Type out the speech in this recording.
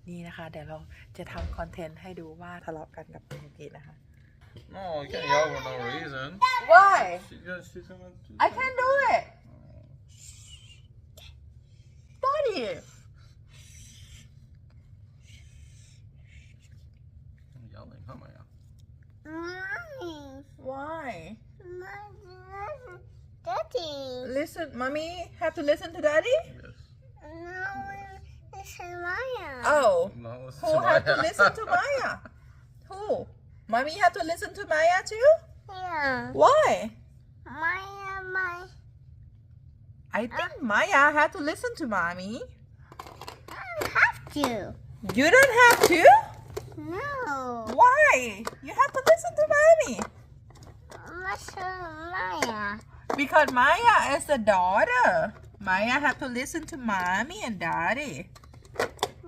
นี่นะคะเดี๋ยวเราจะทำคอนเทนต์ให้ดูว่าทะเลาะกันกับคุณกินะคะ No, you can't yell for no reason. Why? She's gonna do I can't do it. Daddy. I'm yelling, huh, Maya? Mommy. Why? Daddy. Listen, mommy have to listen to daddy? Yes. No, listen, Maya. Oh. No, listen Who to have to Maya. listen to Maya? Who? Mommy have to listen to Maya too? Yeah. Why? Maya. I think Maya had to listen to mommy. I don't have to. You don't have to? No. Why? You have to listen to mommy. Listen, Maya. Because Maya is the daughter. Maya have to listen to mommy and daddy.